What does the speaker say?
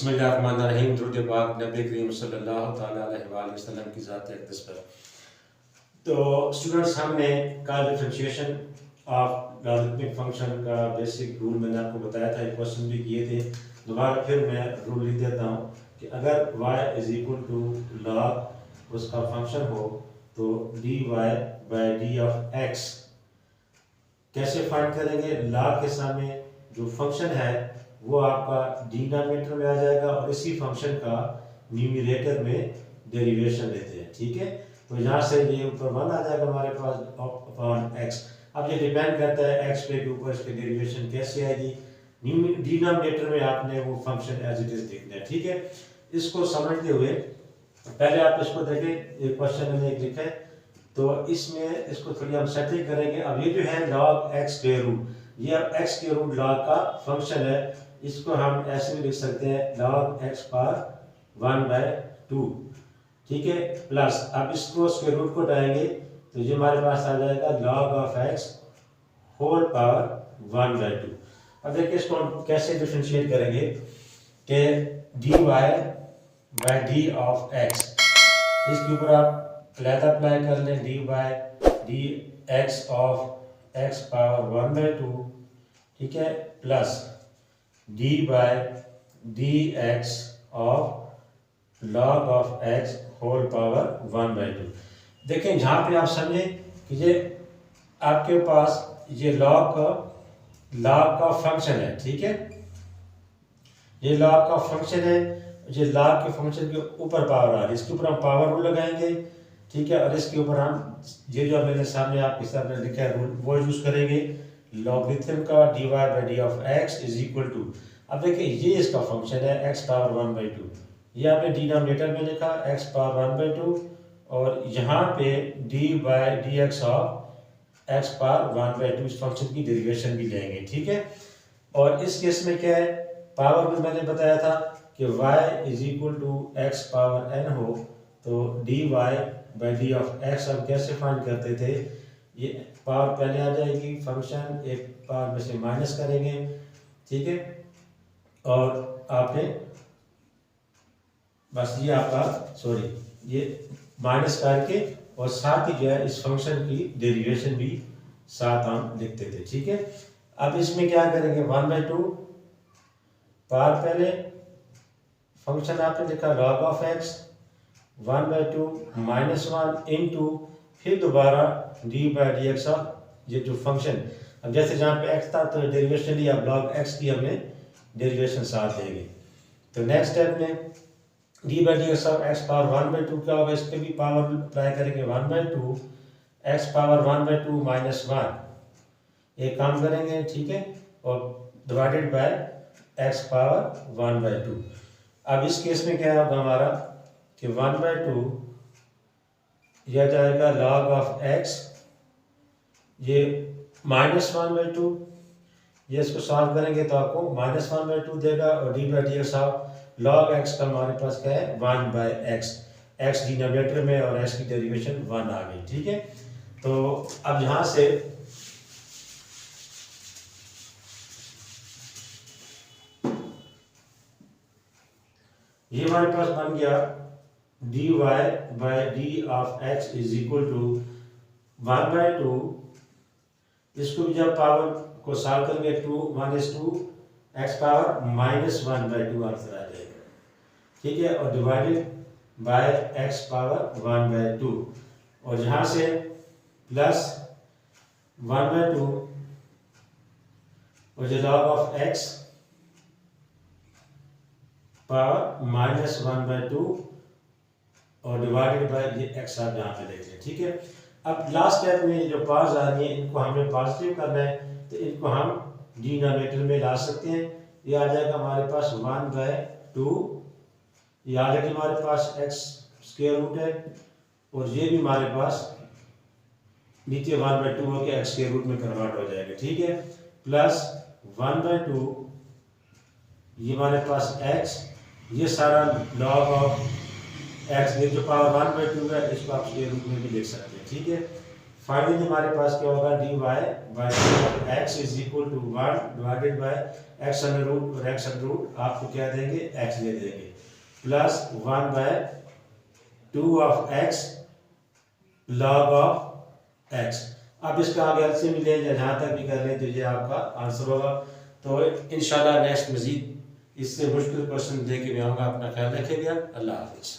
बिस्मिल्लाहिर्रहमानिर्रहीम। दुरूद पाक नबी करीम सल्लल्लाहु तआला अलैहि वसल्लम की ज़ात अक़दस पर। तो स्टूडेंट्स, हमने कल डिफरेंशिएशन ऑफ लॉगरिथमिक फंक्शन का बेसिक रूल मैंने आपको बताया था, एक क्वेश्चन भी किए थे। दोबारा फिर मैं रूल लिख देता हूँ कि अगर y is equal to log उसका फंक्शन हो तो dy by d of x कैसे फाइंड करेंगे। लॉग के सामने जो फंक्शन है वो आपका डिनोमिनेटर में आ जाएगा और इसी फंक्शन का न्यूमरेटर में डेरिवेशन लेते हैं, ठीक है। तो यहाँ से ये ऊपर 1 आ जाएगा हमारे पास अपॉन x। अब ये डिपेंड करता है x पे के ऊपर इसके डेरिवेशन कैसे आएगी। डिनोमिनेटर में आपने वो फंक्शन एज इट इज लिखना है, ठीक है। इसको समझते हुए पहले आप इसको देखें, एक क्वेश्चन मैंने एक लिखा है तो इसमें इसको थोड़ी हम सेटिंग करेंगे। अब ये जो है log x स्क्वायर रूट, ये अब x के रूट log का फंक्शन है, इसको हम ऐसे भी लिख सकते हैं log x पावर 1/2, ठीक है। प्लस अब इसको स्क्वायर रूट को हटाएंगे तो ये हमारे पास आ जाएगा log of x whole power 1/2। अब देखिए इसको हम कैसे डिफरेंशिएट करेंगे कि dy by d of x, इसके ऊपर आप अलग अप्लाई कर लें d by d x of x power 1/2, ठीक है, plus d by d x of log of x whole power 1/2। देखें यहाँ पे आप समझें कि ये आपके पास ये लॉग का फंक्शन है, ठीक है। ये लॉग का फंक्शन है, ये लॉग के फंक्शन के ऊपर पावर आ रही है, इसके ऊपर हम पावर रूल लगाएंगे, ठीक है। और इसके ऊपर हम ये जो मैंने सामने आपके सामने लिखा है रूल वो यूज करेंगे, लॉगरिथम का dy by d of x is equal to. अब देखिए ये इसका फंक्शन है x पावर 1/2, ये आपने डिनोमिनेटर में लिखा x पावर 1/2 और यहाँ पे D by d x of x power 1/2 इस फंक्शन की डेरिवेशन भी लेंगे, ठीक है। और इस केस में क्या है, पावर में मैंने बताया था कि y is equal to x power n हो तो dy by d of x हम कैसे फाइंड करते थे, ये पावर पहले आ जाएगी, फंक्शन एक पावर में से माइनस करेंगे, ठीक है। और आपने बस ये आपका ये माइनस करके और साथ ही जो है इस फंक्शन की डेरिवेशन भी साथ हम लिखते थे, ठीक है। अब इसमें क्या करेंगे 1/2 पावर पहले फंक्शन आपने लिखा log of x 1/2 minus 1 into फिर दोबारा D by d x of ये जो फंक्शन, अब जैसे जहाँ पे x था तो डेरिवेशन लिया, अब log x की हमने डेरिवेशन साथ लेंगे। तो नेक्स्ट स्टेप में D by d x of x power 1/2 क्या होगा, इस पर भी पावर अप्लाई करेंगे 1/2 x पावर 1/2 माइनस 1 एक काम करेंगे, ठीक है, और डिवाइडेड बाय x पावर 1/2। अब इस केस में क्या होगा हमारा कि 1/2 यह जाएगा log ऑफ x, ये माइनस 1/2, ये इसको सॉल्व करेंगे तो आपको माइनस 1/2 देगा और D by d x of log x का हमारे पास क्या है 1/x, x डिनोमिनेटर में और x की डेरिवेशन 1 आ गई, ठीक है। तो अब यहाँ से ये हमारे पास बन गया dy by d of x is equal to 1/2, इसको भी जब पावर को सॉल्व करेंगे 2 1 is 2 x power minus 1/2 answer आ जाएगा, ठीक है, और डिवाइडेड बाय x पावर 1/2 और यहाँ से प्लस 1/2 और जो log of x power minus 1/2 और डिवाइडेड बाय ये x आप यहाँ पे देख लें, ठीक है। अब लास्ट स्टेप में जो पावर्स आ रही है इनको हमें पॉजिटिव करना है तो इनको हम डिनोमिनेटर में ला सकते हैं, ये आ जाएगा हमारे पास 1/2, ये ऑलरेडी हमारे पास x स्क्वायर रूट है और ये भी हमारे पास नीचे 1/2 होकर x स्क्वायर रूट में कन्वर्ट हो जाएगा, ठीक है, प्लस 1/2 ये हमारे पास x, ये सारा log ऑफ x ये जो पावर 1/2 है इसको आप स्क्वायर रूट में भी लिख सकते हैं, ठीक है। फाइनली हमारे पास क्या होगा, dy by x is equal to 1 divided by x under root, और x अंडर रूट आपको क्या देंगे, x दे देंगे, plus 1 by 2 of x log of x। अब इसका आगे एलसीएम ले या जहाँ तक भी कर लें तो ये आपका आंसर होगा। तो इंशाल्लाह नेक्स्ट मजीद इससे मुश्किल क्वेश्चन लेके मैं आऊँगा। अपना ख्याल रखिएगा। अल्लाह हाफिज़।